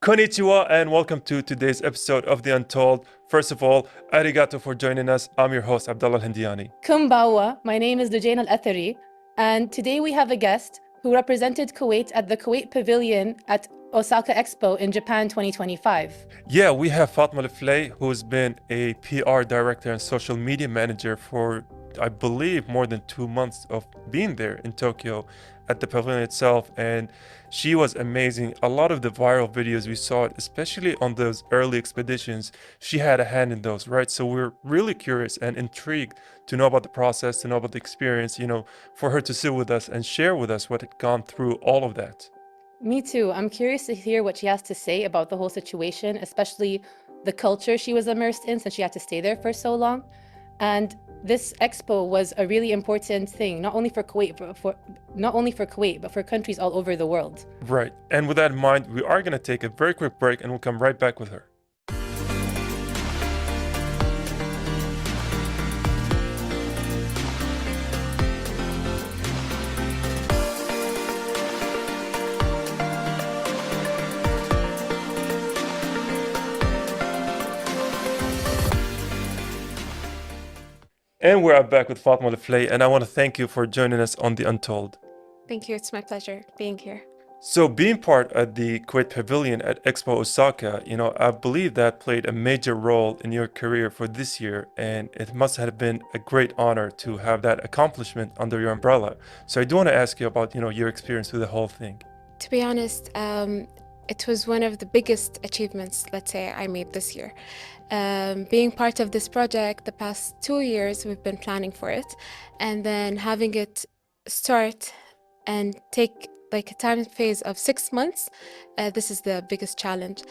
Konnichiwa and welcome to today's episode of The Untold. First of all, arigato for joining us. I'm your host, Abdullah AlHendyani. Kumbawa, my name is Lujain AlAtheri, and today we have a guest who represented Kuwait at the Kuwait Pavilion at Osaka Expo in Japan 2025. Yeah, we have Fatma who's been a PR director and social media manager for, I believe, more than 2 months of being there in Tokyo at the pavilion itself, and she was amazing. A lot of the viral videos we saw, especially on those early expeditions, she had a hand in those, right? So we're really curious and intrigued to know about the process, to know about the experience, for her to sit with us and share with us what had gone through all of that. Me too. I'm curious to hear what she has to say about the whole situation, especially the culture she was immersed in since she had to stay there for so long. And this expo was a really important thing, not only for Kuwait, but for countries all over the world. Right. And with that in mind, we are going to take a very quick break and we'll come right back with her. And we're back with Fatma Leflay, and I want to thank you for joining us on The Untold. Thank you. It's my pleasure being here. So being part at the Kuwait Pavilion at Expo Osaka, I believe that played a major role in your career for this year, and it must have been a great honor to have that accomplishment under your umbrella. So I do want to ask you about, your experience with the whole thing. To be honest, it was one of the biggest achievements, let's say, I made this year. Being part of this project, the past 2 years, we've been planning for it, and then having it start and take like a time phase of 6 months, this is the biggest challenge.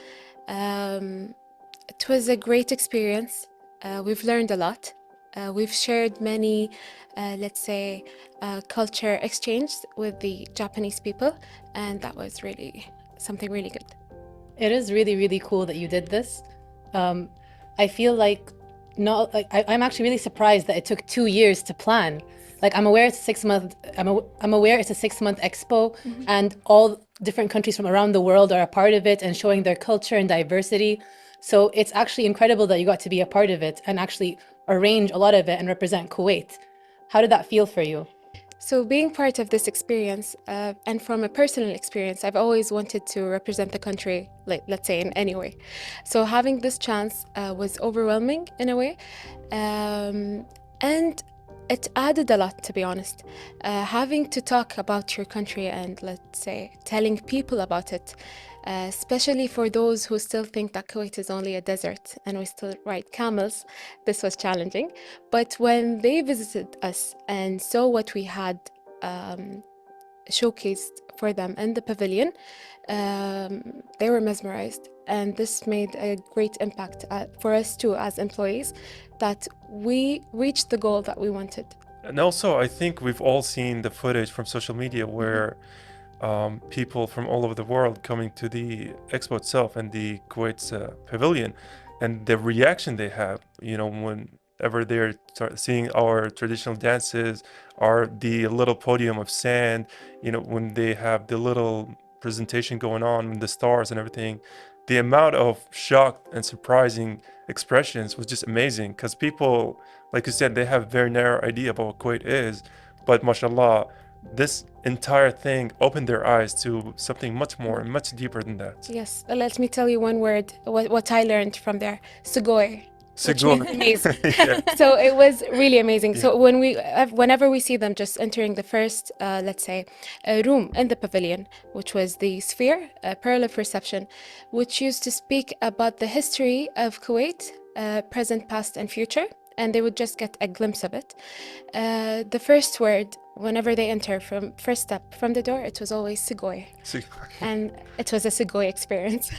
It was a great experience. We've learned a lot. We've shared many, let's say, culture exchange with the Japanese people, and that was really something really good. It is really, really cool that you did this. I feel like I'm actually really surprised that it took 2 years to plan. Like I'm aware it's a 6 month. I'm aware it's a 6 month expo, and all different countries from around the world are a part of it and showing their culture and diversity. So it's actually incredible that you got to be a part of it and actually arrange a lot of it and represent Kuwait. How did that feel for you? So being part of this experience, and from a personal experience, I've always wanted to represent the country, like, let's say, in any way. So having this chance was overwhelming in a way, and it added a lot, to be honest. Having to talk about your country and, let's say, telling people about it, especially for those who still think that Kuwait is only a desert and we still ride camels, this was challenging. But when they visited us and saw what we had showcased for them in the pavilion, they were mesmerized. And this made a great impact for us too as employees, that we reached the goal that we wanted. And also, I think we've all seen the footage from social media where people from all over the world coming to the expo itself and the Kuwait's pavilion, and the reaction they have, whenever they're seeing our traditional dances, or the little podium of sand, when they have the little presentation going on with the stars and everything. The amount of shocked and surprising expressions was just amazing, because people, like you said, they have a very narrow idea about what Kuwait is, but mashallah, this entire thing opened their eyes to something much more and much deeper than that. Yes, let me tell you one word, what I learned from there, sugoi. Sigor. Amazing. Yeah. So it was really amazing. So whenever we see them just entering the first, let's say, room in the pavilion, which was the sphere, Pearl of Perception, which used to speak about the history of Kuwait, present, past, and future, and they would just get a glimpse of it. The first word, whenever they enter from first step from the door, it was always Sigoi, and it was a Sigoi experience.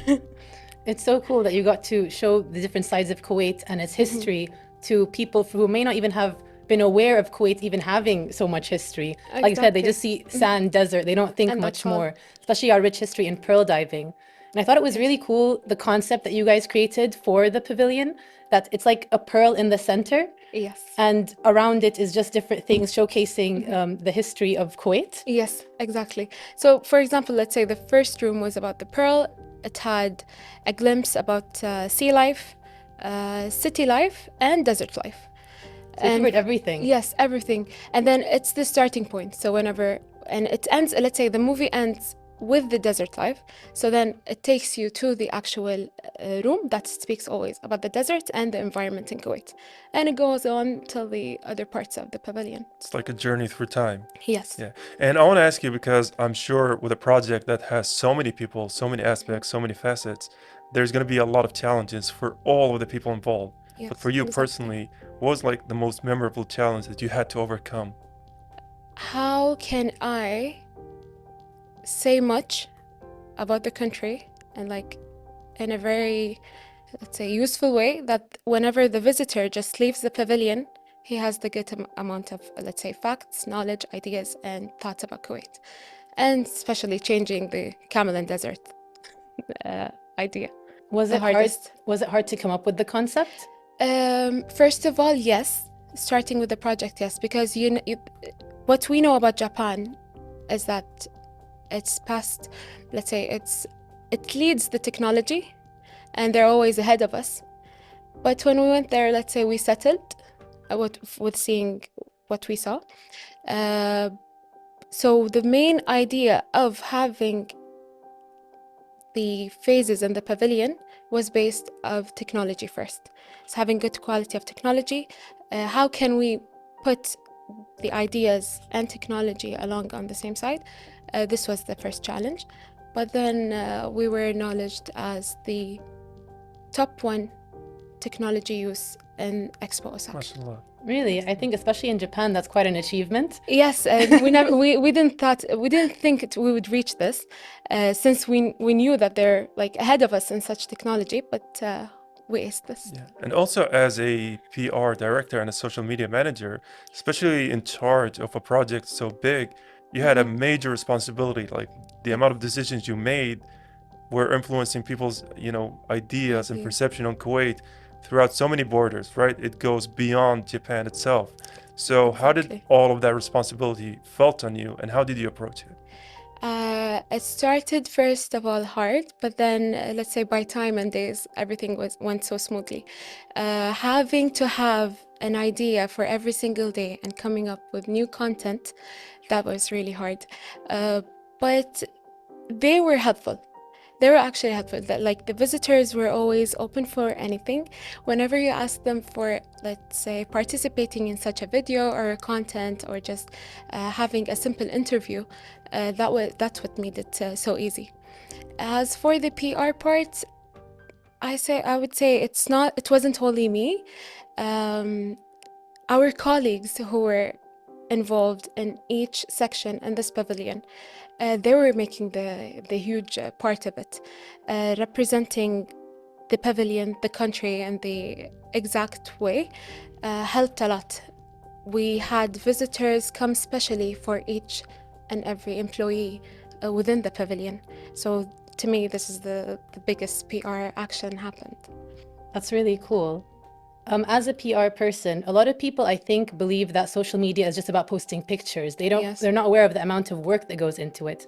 It's so cool that you got to show the different sides of Kuwait and its history to people who may not even have been aware of Kuwait even having so much history. Like you said, they just see sand, desert, they don't think And much that's all. more, especially our rich history in pearl diving. And I thought it was really cool, the concept that you guys created for the pavilion, that it's like a pearl in the center, Yes. and around it is just different things showcasing the history of Kuwait. Yes, exactly. So, for example, let's say the first room was about the pearl. it had a glimpse about sea life, city life, and desert life. So it covered everything. Yes, everything. And then it's the starting point. So and it ends, let's say the movie ends with the desert life. So then it takes you to the actual room that speaks always about the desert and the environment in Kuwait. And it goes on till the other parts of the pavilion. It's like a journey through time. Yes. Yeah. And I want to ask you, because I'm sure with a project that has so many people, so many aspects, so many facets, there's going to be a lot of challenges for all of the people involved. Yes, But for you exactly. personally, what was like the most memorable challenge that you had to overcome? How can I say much about the country and like in a very, let's say, useful way that whenever the visitor just leaves the pavilion, he has the good amount of, let's say, facts, knowledge, ideas, and thoughts about Kuwait, and especially changing the camel and desert idea. Was The it hard? hardest. Was it hard to come up with the concept? First of all, yes. Starting with the project, yes, because what we know about Japan is that it's past, let's say, it leads the technology, and they're always ahead of us. But when we went there, let's say we settled with seeing what we saw. So the main idea of having the phases in the pavilion was based of technology first. So having good quality of technology, how can we put the ideas and technology along on the same side? This was the first challenge. But then we were acknowledged as the top one technology use in Expo Osaka. MashaAllah. Really, I think especially in Japan, that's quite an achievement. Yes, we didn't think we would reach this, since we knew that they're like ahead of us in such technology, but we aced this. Yeah. And also as a PR director and a social media manager, especially in charge of a project so big, you had a major responsibility. Like the amount of decisions you made were influencing people's, ideas and Ideas. perception on Kuwait throughout so many borders, right? It goes beyond Japan itself. So how did Exactly. all of that responsibility felt on you, and how did you approach it? It started first of all hard, but then let's say by time and days, everything went so smoothly. Having to have an idea for every single day and coming up with new content, that was really hard. But they were helpful. They were actually helpful. That like the visitors were always open for anything. Whenever you ask them for, let's say, participating in such a video or a content or just having a simple interview, that's what made it so easy. As for the PR part, I would say it wasn't only me. Our colleagues who were involved in each section in this pavilion, they were making the huge part of it, representing the pavilion, the country, and the exact way, helped a lot. We had visitors come specially for each and every employee within the pavilion. So to me, this is the biggest PR action happened. That's really cool. As a PR person, a lot of people, I think, believe that social media is just about posting pictures. Yes. They're not aware of the amount of work that goes into it.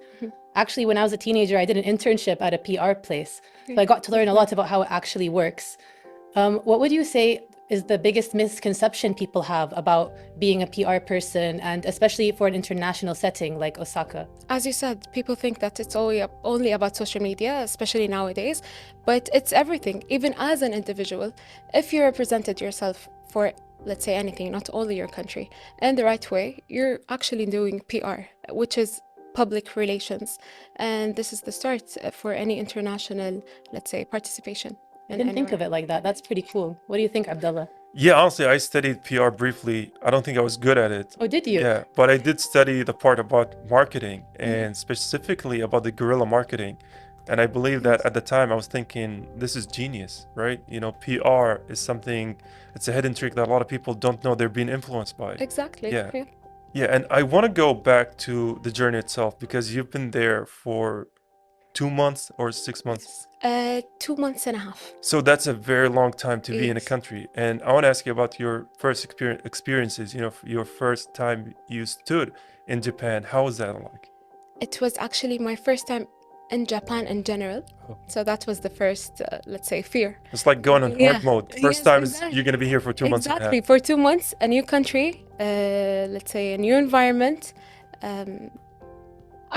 Actually, when I was a teenager, I did an internship at a PR place. So I got to learn a lot about how it actually works. What would you say is the biggest misconception people have about being a PR person, and especially for an international setting like Osaka? As you said, people think that it's only about social media, especially nowadays, but it's everything. Even as an individual, if you represented yourself for, let's say, anything, not only your country, in the right way, you're actually doing PR, which is public relations. And this is the start for any international, let's say, participation. I didn't think of it like that. That's pretty cool. What do you think, Abdullah? Yeah, honestly, I studied PR briefly. I don't think I was good at it. Oh, did you? Yeah, but I did study the part about marketing and specifically about the guerrilla marketing. And I believe that at the time I was thinking, this is genius, right? PR is something, it's a hidden trick that a lot of people don't know they're being influenced by. Exactly. Yeah. Yeah, and I want to go back to the journey itself because you've been there for 2 months or 6 months. 2 months and a half. So that's a very long time to be in a Yes. country. And I want to ask you about your first experiences, your first time you stood in Japan. How was that like? It was actually my first time in Japan in general. Oh. So that was the first, let's say, fear. It's like going on Yeah. hard mode. First Yes, time exactly. is you're gonna be here for 2 months and a Exactly. half. For 2 months, a new country, let's say a new environment.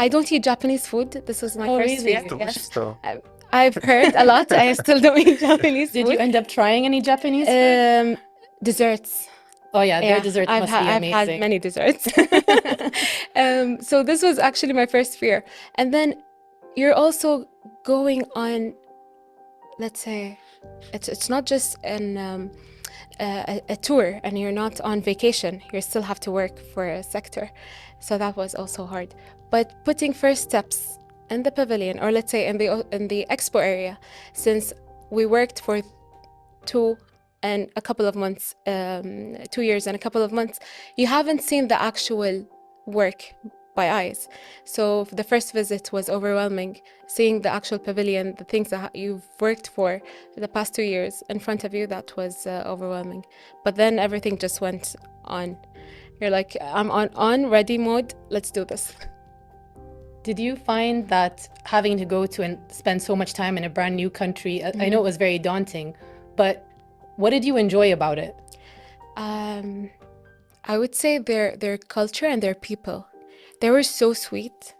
I don't eat Japanese food. This was my Oh, first really? fear. It's delicious though. I've heard a lot. I still don't eat Japanese Did food. you end up trying any Japanese food? Desserts. Oh yeah, their desserts must be I've had amazing. many desserts. So this was actually my first fear. And then you're also going on, let's say, it's not just a tour and you're not on vacation. You still have to work for a sector. So that was also hard. But putting first steps in the pavilion, or let's say in the expo area, since we worked for 2 and a couple of months, 2 years and a couple of months, you haven't seen the actual work by eyes. So the first visit was overwhelming, seeing the actual pavilion, the things that you've worked for the past 2 years in front of you. That was overwhelming. But then everything just went on. You're like, I'm on ready mode, let's do this. Did you find that having to go to and spend so much time in a brand new country, I know it was very daunting, but what did you enjoy about it? I would say their culture and their people. They were so sweet,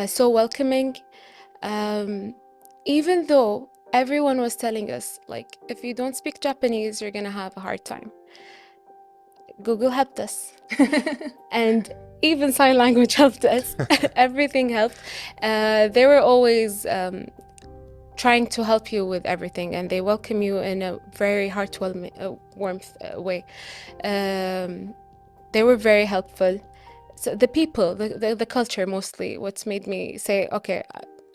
so welcoming. Even though everyone was telling us, like, if you don't speak Japanese, you're gonna have a hard time. Google helped us. And even sign language helped us. Everything helped. They were always trying to help you with everything, and they welcome you in a very warmth way. They were very helpful. So the people, the culture mostly, what's made me say, okay,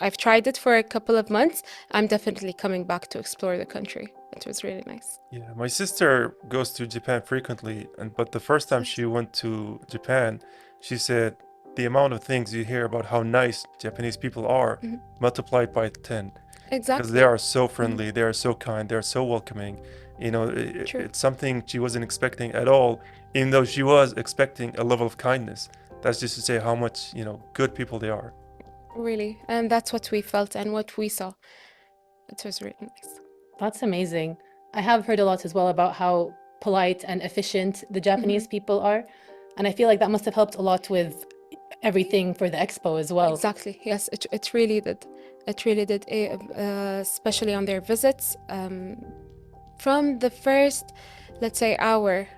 I've tried it for a couple of months. I'm definitely coming back to explore the country. It was really nice. Yeah, my sister goes to Japan frequently, but the first time she went to Japan, she said the amount of things you hear about how nice Japanese people are multiplied by 10. Exactly. Because they are so friendly, they are so kind, they're so welcoming. You know, True. it's something she wasn't expecting at all, even though she was expecting a level of kindness. That's just to say how much, good people they are. Really. And that's what we felt and what we saw. It was really nice. That's amazing. I have heard a lot as well about how polite and efficient the Japanese people are. And I feel like that must have helped a lot with everything for the expo as well. Exactly. Yes, it really did. It really did, especially on their visits. From the first, let's say, hour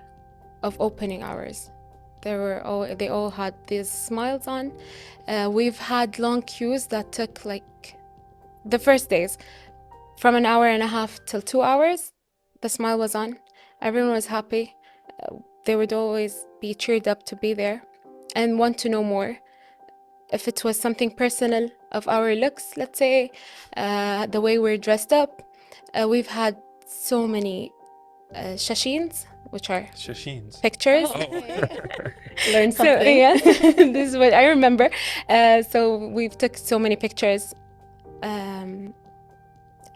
of opening hours, they all had these smiles on. We've had long queues that took like the first days, from an hour and a half till 2 hours. The smile was on. Everyone was happy. They would always be cheered up to be there and want to know more. If it was something personal of our looks, let's say, the way we're dressed up, we've had so many shashins, which are Shashins. pictures. Learn So something. yeah, this is what I remember. So we've took so many pictures.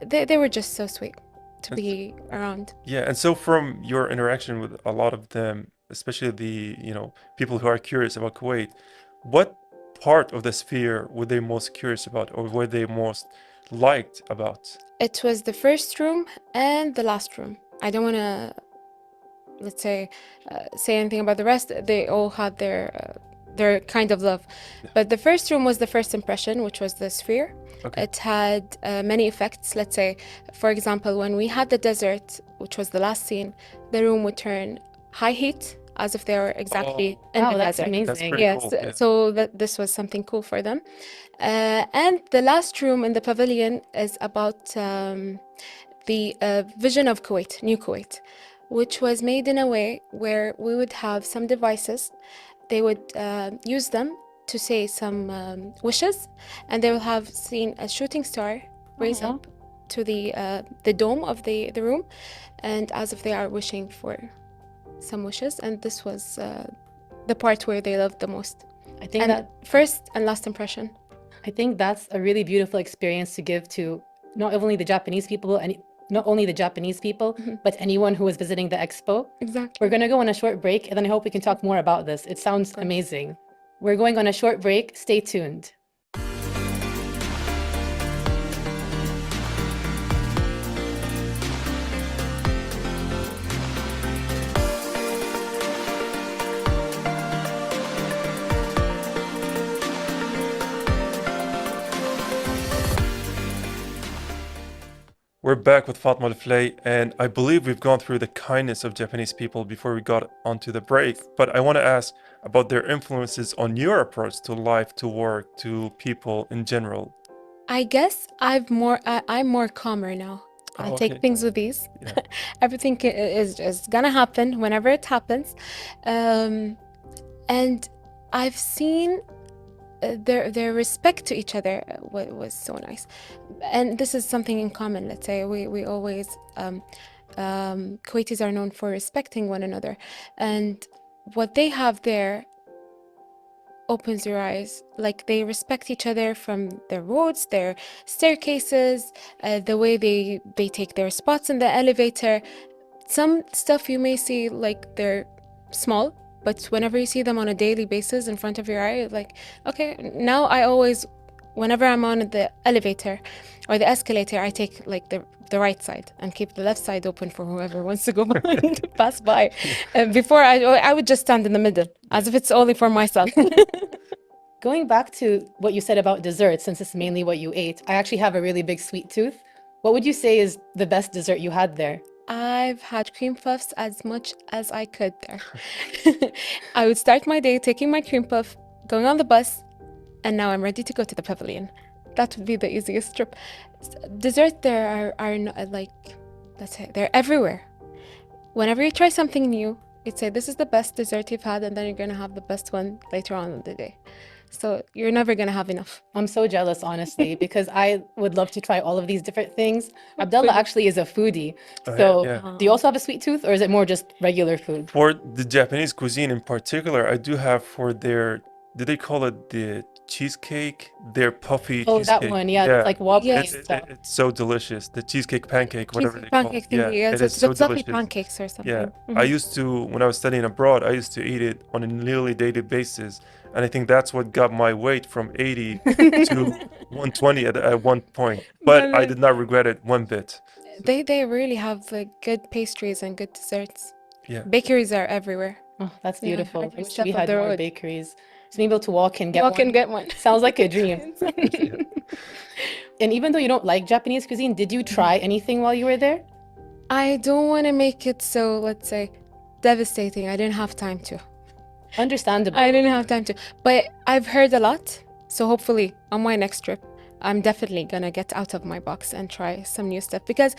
They were just so sweet to be around. Yeah, and so from your interaction with a lot of them, especially the, people who are curious about Kuwait, what part of the sphere were they most curious about, or were they most liked about? It was the first room and the last room. I don't want to, let's say anything about the rest. They all had their kind of love. But the first room was the first impression, which was the sphere. Okay. It had many effects. Let's say, for example, when we had the desert, which was the last scene, the room would turn high heat, as if they were exactly in the that's desert. amazing. That's pretty Yes, cool. Yeah. so this was something cool for them. And the last room in the pavilion is about the vision of Kuwait, New Kuwait, which was made in a way where we would have some devices. They would use them to say some wishes, and they will have seen a shooting star raise up to the dome of the room, and as if they are wishing for some wishes. And this was the part where they loved the most. I think And that first and last impression. I think that's a really beautiful experience to give to not only the Japanese people and not only the Japanese people, but anyone who is visiting the expo. Exactly. We're going to go on a short break, and then I hope we can talk more about this. It sounds amazing. We're going on a short break. Stay tuned. We're back with Fatma AlFulaiji, and I believe we've gone through the kindness of Japanese people before we got onto the break. But I want to ask about their influences on your approach to life, to work, to people in general. I guess I'm more calmer now. I Oh, take okay. things with ease. Yeah. Everything is gonna happen whenever it happens, and I've seen their respect to each other was so nice, and this is something in common. Let's say we always Kuwaitis are known for respecting one another, and what they have there opens your eyes. Like they respect each other from their roads, their staircases, the way they take their spots in the elevator. Some stuff you may see like they're small, but whenever you see them on a daily basis in front of your eye, like, okay, now I always, whenever I'm on the elevator or the escalator, I take like the right side and keep the left side open for whoever wants to go behind, pass by. Before I would just stand in the middle as if it's only for myself. Going back to what you said about desserts, since it's mainly what you ate, I actually have a really big sweet tooth. What would you say is the best dessert you had there? I've had cream puffs as much as I could there. I would start my day taking my cream puff, going on the bus, and now I'm ready to go to the pavilion. That would be the easiest trip. Dessert there are not, like, let's say, they're everywhere. Whenever you try something new, you'd say, this is the best dessert you've had, and then you're going to have the best one later on in the day. So you're never going to have enough. I'm so jealous, honestly, because I would love to try all of these different things. Abdullah actually is a foodie. So, Yeah. do you also have a sweet tooth, or is it more just regular food? For the Japanese cuisine in particular, I do have for their, did they call it the cheesecake? Their puffy Oh, cheesecake. that one, yeah, it's like wobbly Yeah. and stuff. It's so delicious. The cheesecake pancake, whatever Cheesecake they call pancake it. Yeah, thingy, yeah, it so is it's so the fluffy delicious. pancakes or something. Yeah, Mhm. I used to, when I was studying abroad, I used to eat it on a nearly daily basis. And I think that's what got my weight from 80 to 120 at one point. But I did not regret it one bit. They really have good pastries and good desserts. Yeah. Bakeries are everywhere. Oh, that's Yeah, beautiful. I every wish step we of had the more road. bakeries. To be able to walk and get Walk one. and get one. Sounds like a dream. Yeah. And even though you don't like Japanese cuisine, did you try anything while you were there? I don't want to make it so, let's say, devastating. I didn't have time to. Understandable. I didn't have time to. But I've heard a lot. So hopefully on my next trip, I'm definitely gonna get out of my box and try some new stuff, because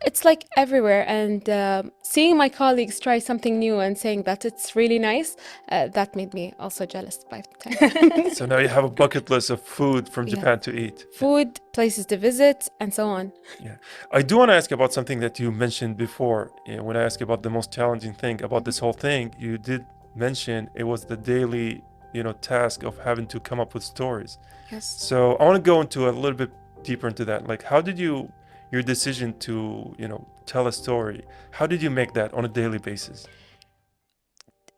it's like everywhere. And seeing my colleagues try something new and saying that it's really nice, that made me also jealous by time. So now you have a bucket list of food from Yeah. Japan to eat. Food, places to visit, and so on. Yeah. I do want to ask about something that you mentioned before. When I asked about the most challenging thing about this whole thing, you did mention it was the daily, task of having to come up with stories. Yes. So I want to go into a little bit deeper into that. Like, how did your decision to, tell a story, how did you make that on a daily basis?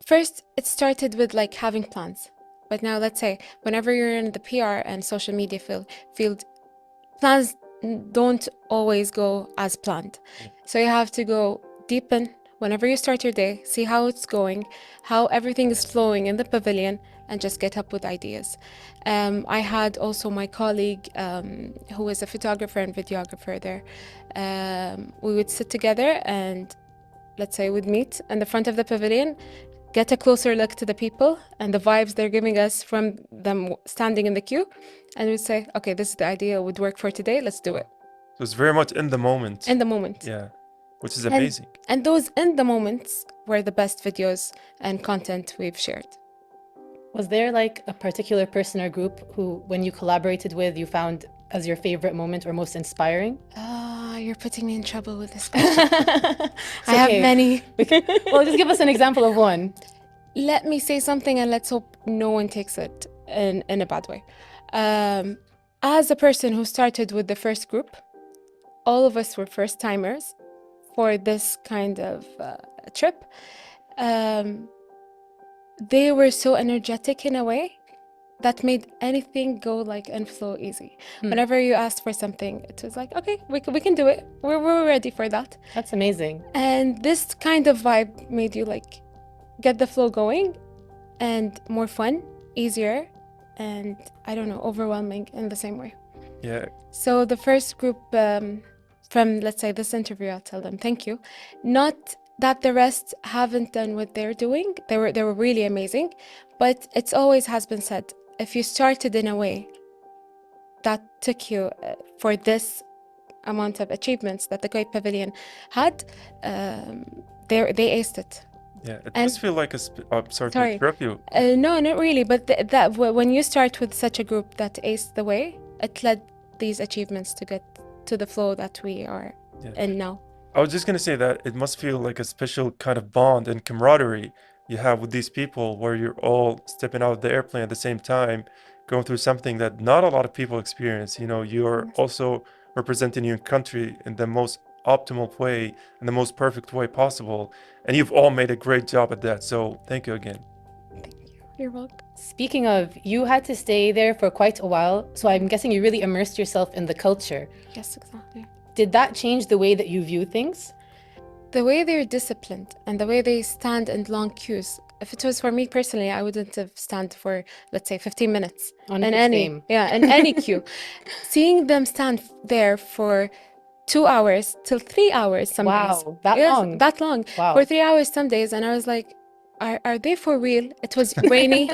First, it started with like having plans. But now let's say whenever you're in the PR and social media field, plans don't always go as planned. So you have to go deep in whenever you start your day, see how it's going, how everything is flowing in the pavilion, and just get up with ideas. I had also my colleague who was a photographer and videographer there. We would sit together and, let's say, we'd meet in the front of the pavilion, get a closer look to the people and the vibes they're giving us from them standing in the queue, and we'd say, okay, this is the idea, would work for today, let's do it. So it's very much in the moment. In the moment. Yeah, which is amazing. And those in the moments were the best videos and content we've shared. Was there like a particular person or group who, when you collaborated with, you found as your favorite moment or most inspiring? You're putting me in trouble with this question. I have okay. many. Well, just give us an example of one. Let me say something and let's hope no one takes it in a bad way. As a person who started with the first group, all of us were first timers for this kind of trip. They were so energetic in a way that made anything go like and flow easy. Whenever you asked for something, it was like, okay, we can do it. We're ready for that. That's amazing. And this kind of vibe made you like get the flow going, and more fun, easier, and I don't know, overwhelming in the same way. Yeah. So the first group from, let's say, this interview, I'll tell them thank you. Not that the rest haven't done what they're doing. They were really amazing, but it's always has been said, if you started in a way that took you for this amount of achievements that the Kuwait Pavilion had, they aced it. Yeah, it And- must feel like sorry to Sorry. interrupt you. No, not really. But when you start with such a group that aced the way, it led these achievements to get to the flow that we are in now. I was just gonna say that it must feel like a special kind of bond and camaraderie you have with these people, where you're all stepping out of the airplane at the same time, going through something that not a lot of people experience. You know, you're also representing your country in the most optimal way and the most perfect way possible, and you've all made a great job at that. So thank you again. You're welcome. Speaking of, you had to stay there for quite a while, so I'm guessing you really immersed yourself in the culture. Yes, exactly. Did that change the way that you view things? The way they're disciplined and the way they stand in long queues. If it was for me personally, I wouldn't have stand for, let's say, 15 minutes Honestly, in any same. in any queue. Seeing them stand there for 2 hours till 3 hours some days. Wow, that Yes, long? that long. Wow. For 3 hours some days, and I was like, are they for real? It was rainy,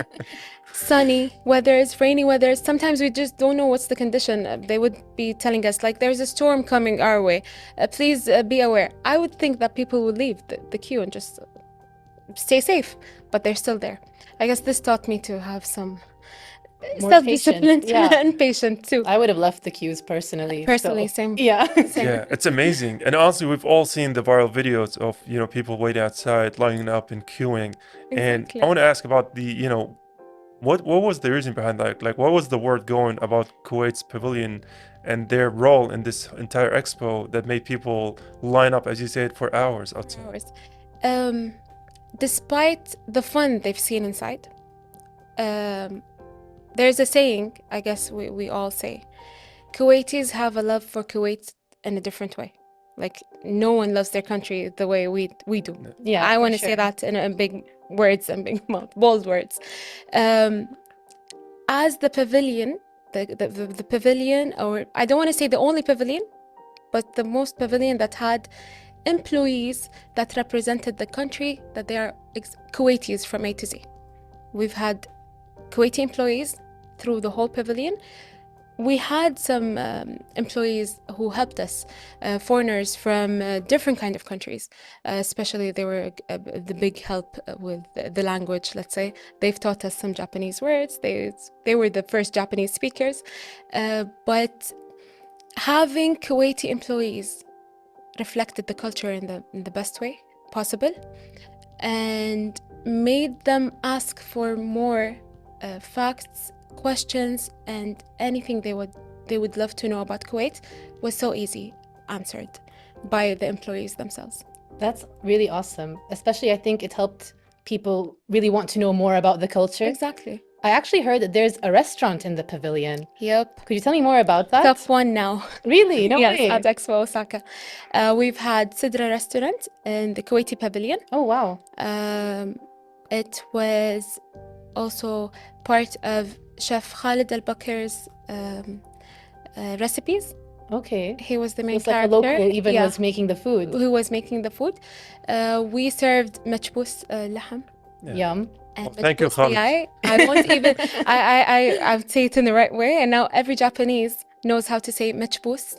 sunny weathers, rainy weathers. Sometimes we just don't know what's the condition. They would be telling us like, there's a storm coming our way. Please be aware. I would think that people would leave the queue and just stay safe, but they're still there. I guess this taught me to have some More self-discipline patience, yeah. and patience too. I would have left the queues personally. Personally, so- same. Yeah. Yeah, it's amazing. And honestly, we've all seen the viral videos of, you know, people waiting outside, lining up and queuing. And Exactly. I want to ask about the, you know, what was the reason behind that? Like, what was the word going about Kuwait's pavilion and their role in this entire expo that made people line up, as you said, for hours outside? Hours. Despite the fun they've seen inside, there's a saying, I guess we all say, Kuwaitis have a love for Kuwait in a different way. Like, no one loves their country the way we do. Yeah, I for want to say sure. that in big words and big bold words. As the pavilion, the pavilion, or I don't want to say the only pavilion, but the most pavilion that had employees that represented the country, that they are Kuwaitis from A to Z. We've had Kuwaiti employees through the whole pavilion. We had some employees who helped us, foreigners from different kind of countries. Especially they were the big help with the language, let's say. They've taught us some Japanese words. They were the first Japanese speakers. But having Kuwaiti employees reflected the culture in the best way possible and made them ask for more facts, questions, and anything they would love to know about Kuwait was so easy answered by the employees themselves. That's really awesome. Especially, I think it helped people really want to know more about the culture. Exactly. I actually heard that there's a restaurant in the pavilion. Yep. Could you tell me more about that? Top one now. Really? No Yes, way. at Expo Osaka. We've had Sidra restaurant in the Kuwaiti pavilion. Oh, wow. It was also part of Chef Khalid Al-Bakr's recipes. Okay. He was the main It's like a character. local even Yeah, was making the food. who was making the food. We served مشبوس لحم. Yum. And Well, thank you, مشبوس Khalid. دياي. I won't even. I would say it in the right way, and now every Japanese knows how to say مشبوس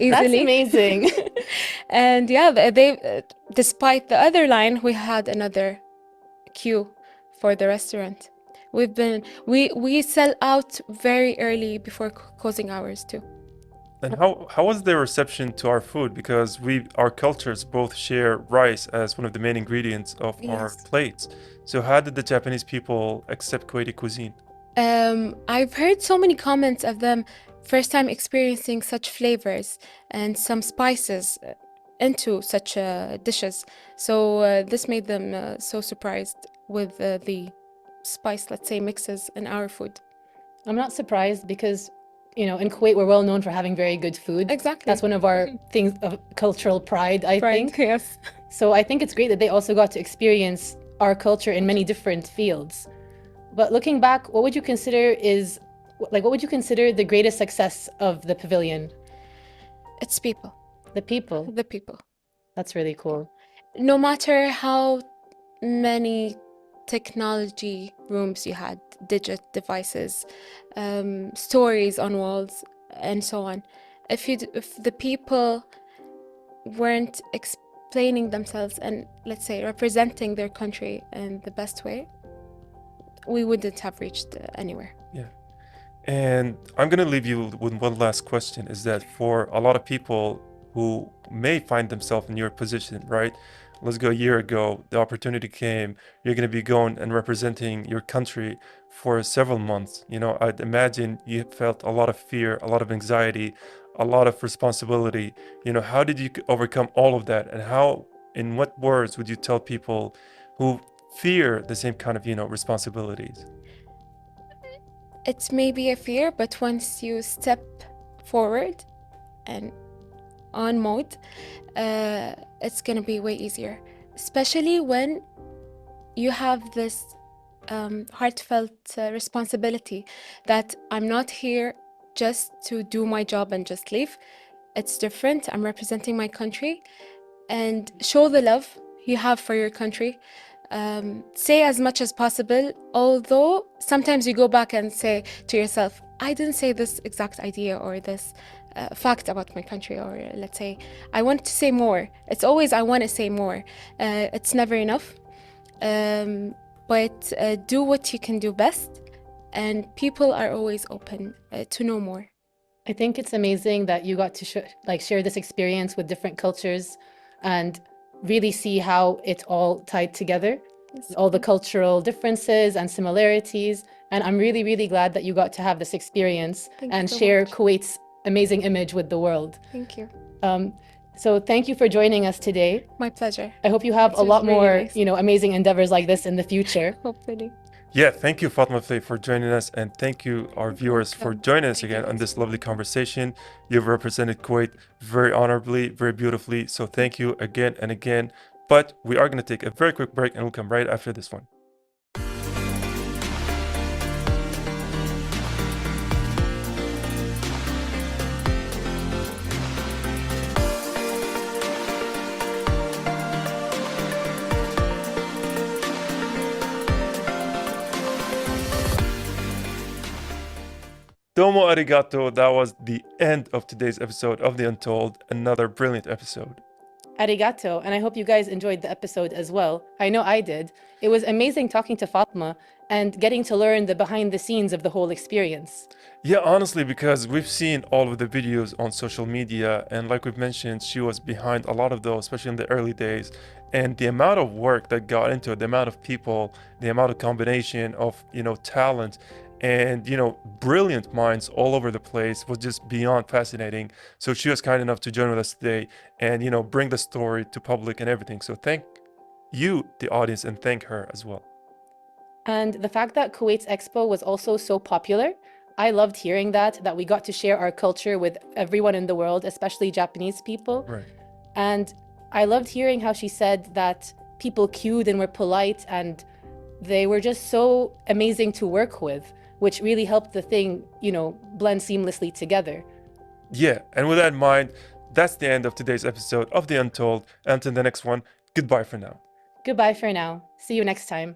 easily. That's amazing. And yeah, they despite the other line, we had another queue for the restaurant. We sell out very early before closing hours too. And how was their reception to our food? Because our cultures both share rice as one of the main ingredients of our Yes. plates. So how did the Japanese people accept Kuwaiti cuisine? I've heard so many comments of them first time experiencing such flavors and some spices into such dishes. So this made them so surprised with the spice, let's say, mixes in our food. I'm not surprised because, you know, in Kuwait, we're well known for having very good food. Exactly. That's one of our things of cultural pride, I think. Yes. So I think it's great that they also got to experience our culture in many different fields. But looking back, what would you consider the greatest success of the pavilion? It's people. The people. The people. That's really cool. No matter how many technology rooms you had, digit devices, stories on walls, and so on, if the people weren't explaining themselves and, let's say, representing their country in the best way, we wouldn't have reached anywhere. Yeah. And I'm going to leave you with one last question, is that for a lot of people who may find themselves in your position, right? Let's go a year ago, the opportunity came, you're going to be going and representing your country for several months. You know, I'd imagine you felt a lot of fear, a lot of anxiety, a lot of responsibility. You know, how did you overcome all of that? And how, in what words would you tell people who fear the same kind of, responsibilities? It's maybe a fear, but once you step forward and on mode, it's gonna be way easier, especially when you have this heartfelt responsibility that I'm not here just to do my job and just leave. It's different. I'm representing my country, and show the love you have for your country. Say as much as possible, although sometimes you go back and say to yourself, I didn't say this exact idea or this fact about my country, or let's say, I want to say more. It's always, I want to say more. It's never enough. But do what you can do best, and people are always open to know more. I think it's amazing that you got to share this experience with different cultures and really see how it all tied together, Yes. all the cultural differences and similarities. And I'm really, really glad that you got to have this experience Thank you and so share much. Kuwait's amazing image with the world. Thank you. So thank you for joining us today. My pleasure. I hope you have It a was lot really more, nice. amazing endeavors like this in the future. Hopefully. Yeah, thank you, Fatma, for joining us, and thank you, our viewers, for welcome. joining us again on this lovely conversation. You've represented Kuwait very honorably, very beautifully, so thank you again and again. But we are going to take a very quick break, and we'll come right after this one. Domo arigato. That was the end of today's episode of The Untold. Another brilliant episode. Arigato, and I hope you guys enjoyed the episode as well. I know I did. It was amazing talking to Fatma and getting to learn the behind the scenes of the whole experience. Yeah, honestly, because we've seen all of the videos on social media, and like we've mentioned, she was behind a lot of those, especially in the early days. And the amount of work that got into it, the amount of people, the amount of combination of, talent and, brilliant minds all over the place was just beyond fascinating. So she was kind enough to join with us today and, bring the story to public and everything. So thank you, the audience, and thank her as well. And the fact that Kuwait's Expo was also so popular, I loved hearing that we got to share our culture with everyone in the world, especially Japanese people. Right. And I loved hearing how she said that people queued and were polite and they were just so amazing to work with, which really helped the thing, blend seamlessly together. Yeah, and with that in mind, that's the end of today's episode of The Untold. Until the next one, goodbye for now. Goodbye for now. See you next time.